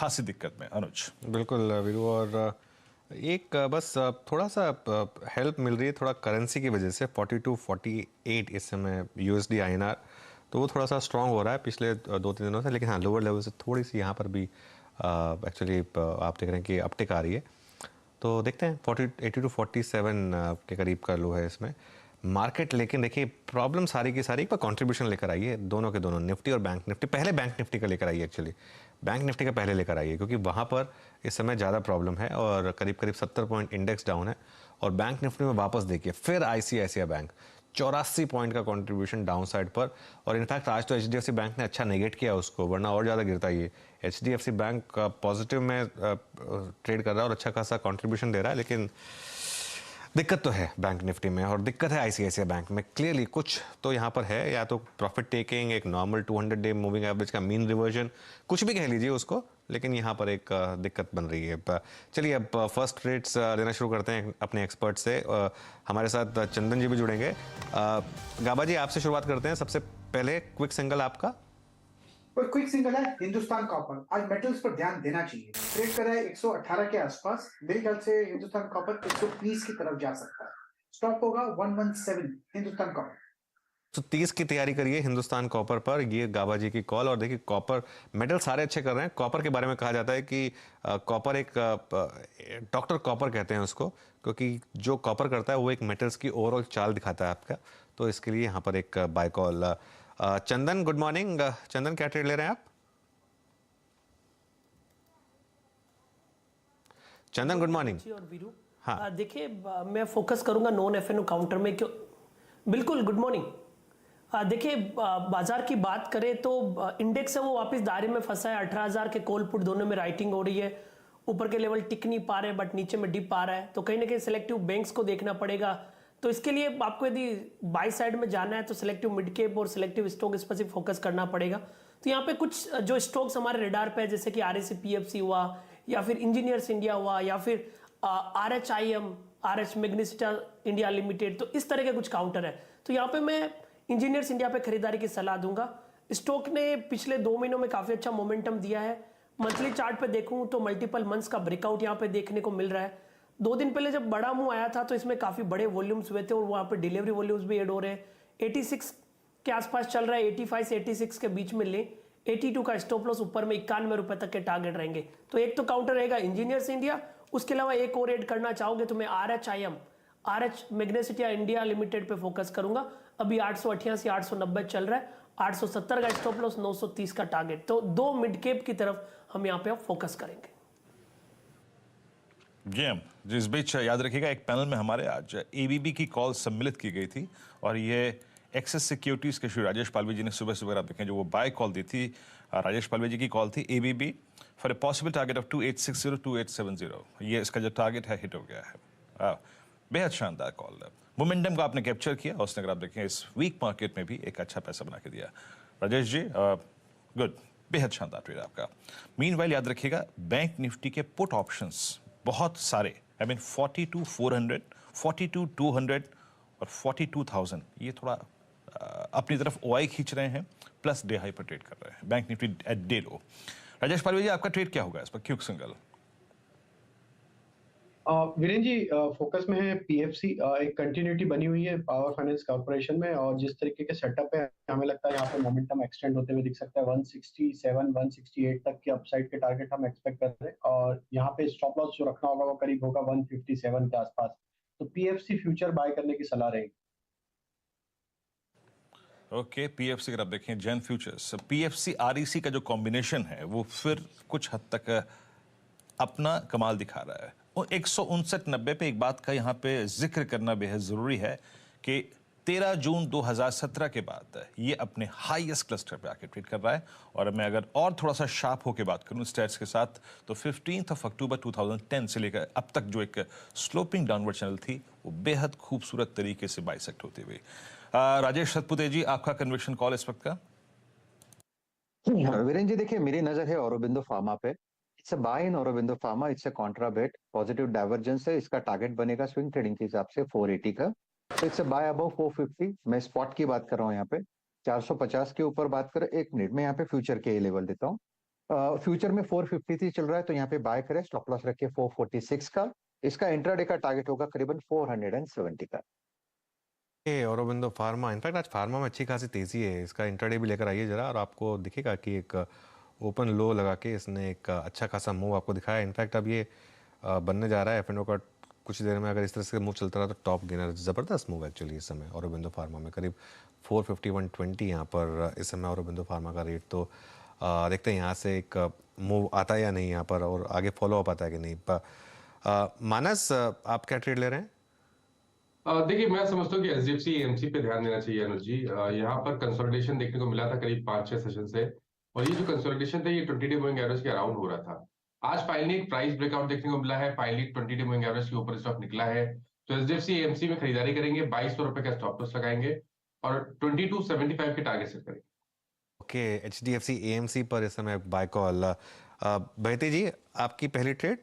खासी दिक्कत में। अनुज। बिल्कुल वीरू, और एक बस थोड़ा सा हेल्प मिल रही है थोड़ा करेंसी की वजह से। 42-48 इस समय यूएसडी आईएनआर, तो वो थोड़ा सा स्ट्रांग हो रहा है पिछले 2-3 दिनों से, लेकिन हाँ लोअर लेवल से थोड़ी सी यहाँ पर भी एक्चुअली आप देख रहे हैं कि अपटिक आ रही है। तो देखते हैं 80-47 के करीब का लो है इसमें मार्केट। लेकिन देखिए प्रॉब्लम सारी की सारी एक बार कॉन्ट्रीब्यूशन लेकर आई है, दोनों के दोनों, निफ्टी और बैंक निफ्टी। पहले बैंक निफ्टी का लेकर आई है एक्चुअली, बैंक निफ्टी का पहले लेकर आई है, क्योंकि वहाँ पर इस समय ज़्यादा प्रॉब्लम है और करीब करीब 70 पॉइंट इंडेक्स डाउन है। और बैंक निफ्टी में वापस देखिए फिर आईसीआईसीआई बैंक 84 पॉइंट का कंट्रीब्यूशन डाउन साइड पर। और इनफैक्ट आज तो एचडीएफसी बैंक ने अच्छा नेगेट किया उसको, वरना और ज़्यादा गिरता ये। एचडीएफसी बैंक पॉजिटिव में ट्रेड कर रहा है और अच्छा खासा कंट्रीब्यूशन दे रहा है, लेकिन दिक्कत तो है बैंक निफ्टी में और दिक्कत है आईसीआईसीआई बैंक में। क्लियरली कुछ तो यहाँ पर है, या तो प्रॉफिट टेकिंग, एक नॉर्मल 200 डे मूविंग एवरेज का मीन रिवर्जन, कुछ भी कह लीजिए उसको, लेकिन यहाँ पर एक दिक्कत बन रही है। चलिए अब फर्स्ट रेट्स लेना शुरू करते हैं अपने एक्सपर्ट से। हमारे साथ चंदन जी भी जुड़ेंगे। गाबा जी आपसे शुरुआत करते हैं। सबसे पहले क्विक सिंगल आपका। और क्विक सिंगल है हिंदुस्तान कॉपर। आज मेटल्स पर ध्यान देना चाहिए, ट्रेड कर रहा है 118 के आसपास। मेरे ख्याल से हिंदुस्तान कॉपर 130 की तरफ जा सकता है। स्टॉप होगा 117 हिंदुस्तान कॉपर। तो 30 की तैयारी करिए हिंदुस्तान कॉपर पर, ये गाबा जी की कॉल। और देखिए कॉपर मेटल सारे अच्छे कर रहे हैं। कॉपर के बारे में कहा जाता है कि कॉपर एक डॉक्टर कॉपर कहते हैं उसको, क्योंकि जो कॉपर करता है वो एक मेटल्स की ओवरऑल चाल दिखाता है आपका। तो इसके लिए यहाँ पर एक बाय कॉल। चंदन गुड मॉर्निंग। चंदन क्या ट्रेड ले रहे हैं आप? चंदन गुड मॉर्निंग। और वीरू, हाँ देखिए मैं फोकस करूंगा नॉन एफएनओ काउंटर में। क्यों? बिल्कुल गुड मॉर्निंग। देखिए बाजार की बात करें तो इंडेक्स है वो वापस दायरे में फंसा है। 18,000 के कॉल पुट दोनों में राइटिंग हो रही है। ऊपर के लेवल टिक नहीं पा रहे, बट नीचे में डिप आ रहा है। तो कहीं ना कहीं सिलेक्टिव बैंक्स को देखना पड़ेगा। तो इसके लिए आपको यदि बाय साइड में जाना है तो सिलेक्टिव मिड कैप और सिलेक्टिव स्टॉक स्पेसिफिक फोकस करना पड़ेगा। तो यहाँ पे कुछ जो स्टॉक्स हमारे रेडार पे है, जैसे कि आरएससी पीएफसी हुआ, या फिर इंजीनियर्स इंडिया हुआ, या फिर आरएचआईएम, आरएच मैग्नेस्टिया इंडिया लिमिटेड, तो इस तरह के कुछ काउंटर है। तो यहाँ पे मैं इंजीनियर्स इंडिया पे खरीदारी की सलाह दूंगा। स्टॉक ने पिछले 2 महीनों में काफी अच्छा मोमेंटम दिया है। मंथली चार्ट पे देखूं तो मल्टीपल मंथ्स का ब्रेकआउट यहाँ पे देखने को मिल रहा है। 2 दिन पहले जब बड़ा मुंह आया था तो इसमें काफी बड़े वॉल्यूम्स हुए थे और वहां पे डिलीवरी वॉल्यूम्स भी ऐड हो रहे हैं। 86 के आसपास चल रहा है, 85 से 86 के बीच में ले। 82 का स्टॉप लॉस, ऊपर में 91 रुपए तक के टारगेट रहेंगे। तो एक तो काउंटर रहेगा इंजीनियर्स इंडिया। उसके अलावा एक और ऐड करना चाहोगे तो मैं आरएचआईएम, आरएच मैग्नेस्टिया इंडिया लिमिटेड पे फोकस करूंगा। अभी 888 890 चल रहा है, 870 का स्टॉप लॉस, 930 का टारगेट। तो 2 मिड कैप की तरफ हम यहाँ पे फोकस करेंगे। जिस बीच याद रखिएगा एक पैनल में हमारे आज एबीबी की कॉल सम्मिलित की गई थी, और ये एक्सेस सिक्योरिटीज के श्री राजेश पालवी जी ने सुबह सुबह आप देखें जो वो बाय कॉल दी थी, राजेश पालवी जी की कॉल थी ABB for a possible target of 2860 2870। ये इसका जो टारगेट है हिट हो गया है। बेहद शानदार कॉल है। मोमेंटम को आपने कैप्चर किया और उसने अगर आप देखें इस वीक मार्केट में भी एक अच्छा पैसा बना के दिया। राजेश जी गुड, बेहद शानदार ट्रेड आपका। मीनवाइल याद रखिएगा बैंक निफ्टी के पुट ऑप्शंस बहुत सारे, आई मीन 42,400, 42,200 और 42,000, ये थोड़ा अपनी तरफ ओआई खींच रहे हैं, प्लस डे हाई पर ट्रेड कर रहे हैं bank Nifty at day low. Rajesh Palvi ji आपका ट्रेड क्या होगा इस पर quick single? Viren ji focus में है पीएफसी। एक कंटिन्यूटी बनी हुई है पावर फाइनेंस कॉर्पोरेशन में, और जिस तरीके के सेटअप है हमें लगता है यहाँ पे मोमेंटम एक्सटेंड होते हुए दिख सकता है। 167 168 तक के अपसाइड के टारगेट हम एक्सपेक्ट कर रहे हैं, और यहाँ पे स्टॉप लॉस जो रखना होगा वो करीब होगा 157 के आसपास। तो पीएफसी फ्यूचर बाय करने की सलाह रहेगी। ओके, पीएफसी अगर आप देखें जैन फ्यूचर्स, पीएफसी आरईसी का जो कॉम्बिनेशन है वो फिर कुछ हद तक अपना कमाल दिखा रहा है। 159.90 पे एक बात का यहाँ पे जिक्र करना बेहद ज़रूरी है कि 13 जून 2017 के बाद ये अपने हाईएस्ट क्लस्टर पे आके ट्रेड कर रहा है। और मैं अगर और थोड़ा सा शार्प होके बात करूँ स्टैट्स के साथ, तो 15 अक्टूबर 2010 से लेकर अब तक जो एक स्लोपिंग डाउनवर्ड चैनल थी वो बेहद खूबसूरत तरीके से बाइसेक्ट होती हुई। राजेश सतपुते जी आपका कन्विक्शन कॉल इस वक्त का? वीरेन जी देखिए मेरी नजर है औरोबिंदो फार्मा पे। It's a buy in Aurobindo Pharma, it's a contra bet, positive divergence है। इसका टारगेट बनेगा स्विंग ट्रेडिंग के हिसाब से 480 का। तो इट्स अ बाय अबव 450। मैं स्पॉट की बात कर रहा हूँ यहाँ पे। 450 के ऊपर बात करें, 1 मिनट में यहाँ पे फ्यूचर के लेवल देता हूँ। फ्यूचर में 453 चल रहा है, तो यहाँ पे बाय करें, स्टॉप लॉस रखिए 446 का। इसका इंट्राडे का टारगेट होगा करीबन 470 का। ये औरोबिंदो फार्मा, इनफैक्ट आज फार्मा में अच्छी खासी तेजी है, इसका इंट्राडे भी लेकर आइए जरा, और आपको दिखेगा कि एक ओपन लो लगा के इसने एक अच्छा खासा मूव आपको दिखाया। इनफैक्ट अब ये बनने जा रहा है एफ का कुछ देर में, अगर इस तरह से मूव चलता रहा तो टॉप गेनर, ज़बरदस्त मूव एक्चुअली इस समय औरोबिंदो फार्मा में, करीब 451.20 यहाँ पर इस समय औरोबिंदो फार्मा का रेट। तो देखते हैं यहाँ से एक मूव आता है या नहीं यहाँ पर, और आगे फॉलो अप आता है कि नहीं। मानस, आप क्या ट्रेड ले रहे हैं? देखिए, मैं समझता हूँ कि एचडीएफसी एएमसी पे ध्यान देना चाहिए अनुज जी। यहाँ पर कंसोलिडेशन देखने को मिला था करीब 5-6 सेशन से, और ये जो कंसोलिडेशन था ये 20 डे मूविंग एवरेज के अराउंड हो रहा था। आज फाइनली एक प्राइस ब्रेकआउट देखने को मिला है, फाइनली 20 डे मूविंग एवरेज के ऊपर स्टॉक निकला है। तो एचडीएफसी एएमसी में खरीदारी करेंगे, 2200 रुपए का स्टॉप लॉस लगाएंगे और 2275 के टारगेट सेट करेंगे। ओके, एचडीएफसी एएमसी पर इस समय बाय कॉल। बहती जी, आपकी पहली ट्रेड?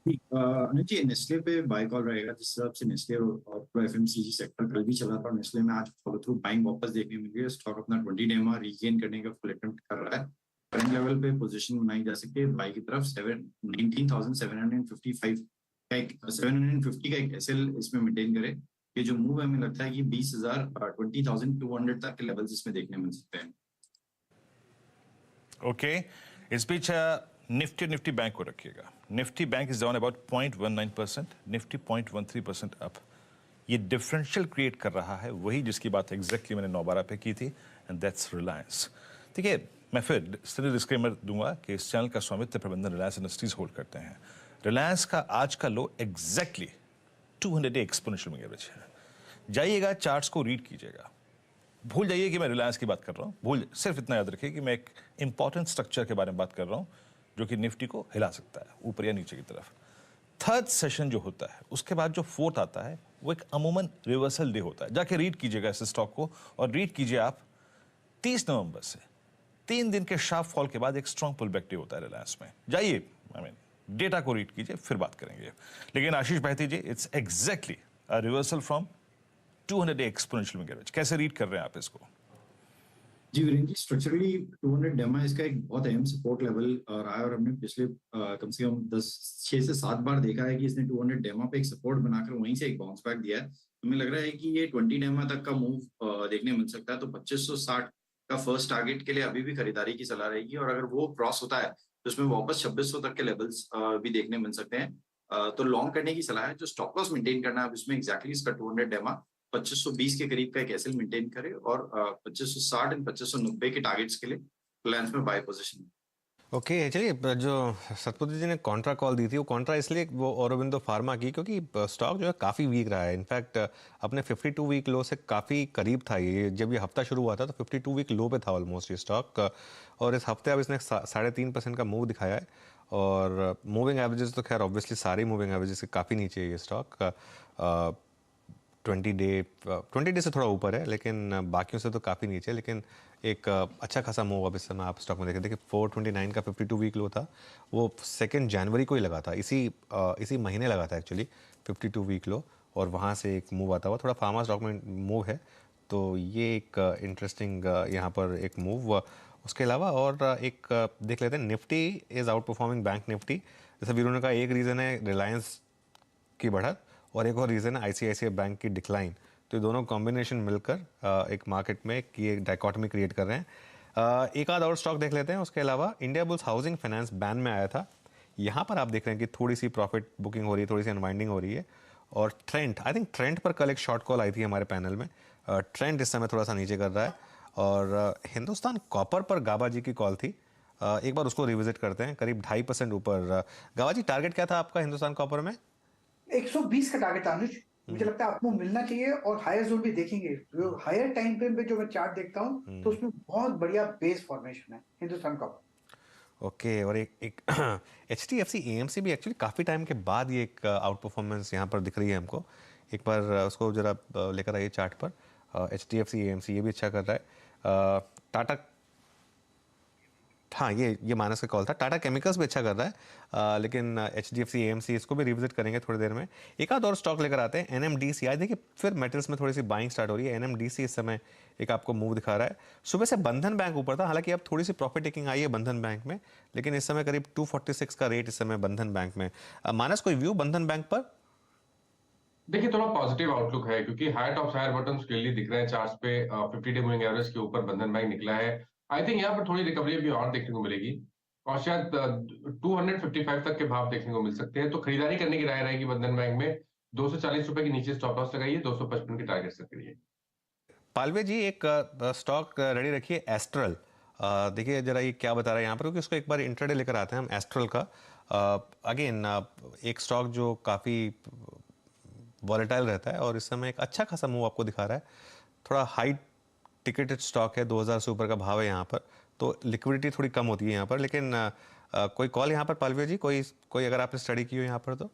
अनुज जी, नेस्ले पे बाय कॉल रहेगा। जिस हिसाब से नेस्ले और एफएमसीजी सेक्टर कल भी चला था, और नेस्ले में आज फॉलो थ्रू बाइंग वापस देखने मिल रही है। स्टॉक अपना 20 डे में रीगेन करने का फुल अटेम्प्ट कर रहा है। करंट लेवल पे पोजीशन बनाई जा सकती है बाई की तरफ। 19,755 का एक 750 का एक एसएल इसमें मेंटेन करे। ये जो मूव है, हमें लगता है कि 20,200 तक के लेवल्स इसमें देखने मिल सकते हैं। ओके, इस बीच निफ्टी बैंक को रखिएगा। Nifty bank is down about 0.19%, Nifty 0.13% up. ये डिफरेंशियल क्रिएट कर रहा है, वही जिसकी बात एग्जैक्टली मैंने 9/12 पे की थी, एंड दैट्स रिलायंस। ठीक है, मैं फिर डिस्क्लेमर दूंगा कि इस चैनल का स्वामित्व प्रबंधन रिलायंस इंडस्ट्रीज होल्ड करते हैं। रिलायंस का आज का low exactly 200 day exponential moving average है। जाइएगा, चार्ट्स को रीड कीजिएगा, भूल जाइए कि मैं रिलायंस की बात कर रहा हूँ, सिर्फ इतना याद रखिए कि मैं एक इंपॉर्टेंट स्ट्रक्चर के बारे में बात कर रहा हूँ जो कि निफ्टी को हिला सकता है ऊपर या नीचे की तरफ। थर्ड सेशन जो होता है, उसके बाद जो फोर्थ आता है, वो एक अमूमन रिवर्सल डे होता है। जाके रीड कीजिएगा इस स्टॉक को, और रीड कीजिए आप 30 नवंबर से 3 दिन के शार्प फॉल के बाद एक स्ट्रॉन्ग पुल बैक डे होता है रिलायंस में। जाइए, डेटा को रीड कीजिए, फिर बात करेंगे। लेकिन Ashish Bahati ji, it's exactly a reversal from 200 day exponential moving average. कैसे रीड कर रहे हैं आप इसको? जी वीरेंद्र जी, स्ट्रक्चरली 200 डेमा इसका एक बहुत अहम सपोर्ट लेवल रहा है, और हमने पिछले कम से कम 6 से 7 बार देखा है कि इसने 200 डेमा पे एक सपोर्ट बनाकर वहीं से एक बाउंस बैक दिया है। हमें लग रहा है कि ये 20 डेमा तक का मूव देखने मिल सकता है। तो 2560 का फर्स्ट टारगेट के लिए अभी भी खरीदारी की सलाह रहेगी, और अगर वो क्रॉस होता है तो उसमें वापस 2600 तक के लेवल्स भी देखने मिल सकते हैं। तो लॉन्ग करने की सलाह है। जो स्टॉप लॉस मेंटेन करना है इसमें एग्जैक्टली इसका 200 डेमा 2520 के करीब का एक एसएल मेंटेन करे, और 2560 एंड 2590 के टारगेट्स के लिए रिलायंस में बाय पोजीशन। ओके, चलिए, जो सतपति जी ने कॉन्ट्रा कॉल दी थी, वो कॉन्ट्रा इसलिए वो औरोबिंदो फार्मा की, क्योंकि स्टॉक जो है काफ़ी वीक रहा है। इनफैक्ट अपने 52 वीक लो से काफ़ी करीब था ये। जब ये हफ्ता शुरू हुआ था तो 52 वीक लो पे था ऑलमोस्ट ये स्टॉक, और इस हफ्ते अब इसने 3.5% का मूव दिखाया है। और मूविंग एवरेजेस तो खैर ऑब्वियसली सारी मूविंग एवरेजेस से काफ़ी नीचे है ये स्टॉक। 20 डे से थोड़ा ऊपर है, लेकिन बाकियों से तो काफ़ी नीचे है। लेकिन एक अच्छा खासा मूव अब इस समय आप स्टॉक में देखें। देखिए, 429 का 52 वीक लो था, वो 2 जनवरी को ही लगा था, इसी महीने लगा था एक्चुअली 52 वीक लो, और वहाँ से एक मूव आता हुआ थोड़ा फार्मा स्टॉक में मूव है। तो ये एक इंटरेस्टिंग यहाँ पर एक मूव। उसके अलावा और एक देख लेते हैं, Nifty is out performing bank Nifty. जैसे वीरों ने कहा, एक रीज़न है रिलायंस की बढ़त, और एक और रीज़न है आईसीआईसीआई बैंक की डिक्लाइन। तो ये दोनों कॉम्बिनेशन मिलकर एक मार्केट में एक डायकॉटमी क्रिएट कर रहे हैं। एक आध और स्टॉक देख लेते हैं। उसके अलावा India bulls housing finance ban में आया था, यहाँ पर आप देख रहे हैं कि थोड़ी सी प्रॉफिट बुकिंग हो रही है, थोड़ी सी अनवाइंडिंग हो रही है। और ट्रेंड, आई थिंक ट्रेंड पर कल एक शॉर्ट कॉल आई थी हमारे पैनल में। ट्रेंड इस समय थोड़ा सा नीचे कर रहा है। और हिंदुस्तान कॉपर पर गाबा जी की कॉल थी, एक बार उसको रिविजिट करते हैं। करीब 2.5% ऊपर। गाबा जी, टारगेट क्या था आपका हिंदुस्तान कॉपर में? 120 का टारगेट था अनुज। मुझे लगता है आपको मिलना चाहिए, और हायर जोन भी देखेंगे। जो हायर टाइम फ्रेम पे जो मैं चार्ट देखता हूँ, तो उसमें बहुत बढ़िया बेस फॉर्मेशन है हिंदुस्तान का। ओके, और एक HDFC AMC भी एक्चुअली काफ़ी टाइम के बाद ये एक आउट परफॉर्मेंस यहाँ पर दिख रही है हमको। एक बार उसको जरा लेकर आइए चार्ट पर। HDFC AMC ये भी अच्छा कर रहा है। टाटा हाँ, ये मानस का कॉल था। टाटा केमिकल्स भी अच्छा कर रहा है, लेकिन एचडीएफसी, एएमसी इसको भी रिविजिट करेंगे थोड़ी देर में। एक आध और स्टॉक लेकर आते हैं, एनएमडीसी। आज देखिए फिर मेटल्स में थोड़ी सी बाइंग स्टार्ट हो रही है। एनएमडीसी इस समय एक आपको मूव दिखा रहा है। सुबह से बंधन बैंक ऊपर था, हालांकि अब थोड़ी सी प्रॉफिट टेकिंग आई है बंधन बैंक में, लेकिन इस समय करीब 246 का रेट इस समय बंधन बैंक में। मानस, कोई व्यू बंधन बैंक पर? देखिए थोड़ा पॉजिटिव आउटलुक है क्योंकि higher tops higher bottoms clearly दिख रहे हैं चार्ट्स पे। 50 डे मूविंग एवरेज के ऊपर बंधन बैंक निकला है। आई थिंक यहाँ पर थोड़ी रिकवरी भी और देखने को मिलेगी और शायद 255 तक के भाव देखने को मिल सकते हैं। तो खरीदारी करने की राय रहेगी बंधन बैंक में। 240 रुपए के नीचे स्टॉप लॉस लगाइए, 255 के टारगेट सेट करिए। पालवे जी, एक स्टॉक रेडी रखिए, एस्ट्रल। देखिए जरा ये क्या बता रहा है यहाँ पर, क्योंकि उसको एक बार इंट्राडे लेकर आते हैं हम एस्ट्रल का। अगेन एक स्टॉक जो काफ़ी वॉलेटाइल रहता है और इस समय एक अच्छा खासा मूव आपको दिखा रहा है। थोड़ा हाई टिकटेड स्टॉक है, 2000 से ऊपर का भाव है यहाँ पर, तो लिक्विडिटी थोड़ी कम होती है यहाँ पर। लेकिन कोई कॉल यहाँ पर पालवे जी, कोई अगर आपने स्टडी की हो यहाँ पर तो?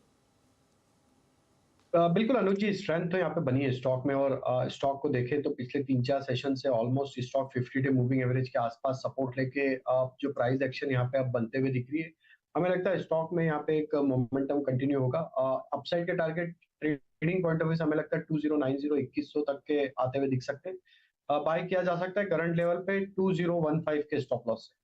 बिल्कुल अनुज जी, स्ट्रेंथ तो यहाँ पे बनी है स्टॉक में। और स्टॉक को देखें तो पिछले 3-4 सेशन से almost stock 50 day moving average के आसपास सपोर्ट लेके जो प्राइस एक्शन यहाँ पे अब बनते हुए दिख रही है। हमें लगता है स्टॉक में यहाँ पे एक मोमेंटम कंटिन्यू होगा। अपसाइड के target trading point of view से हमें लगता है 2090 2100 तक के आते हुए दिख सकते हैं। बाय किया जा सकता है करंट लेवल पे 2015 के स्टॉप लॉस से।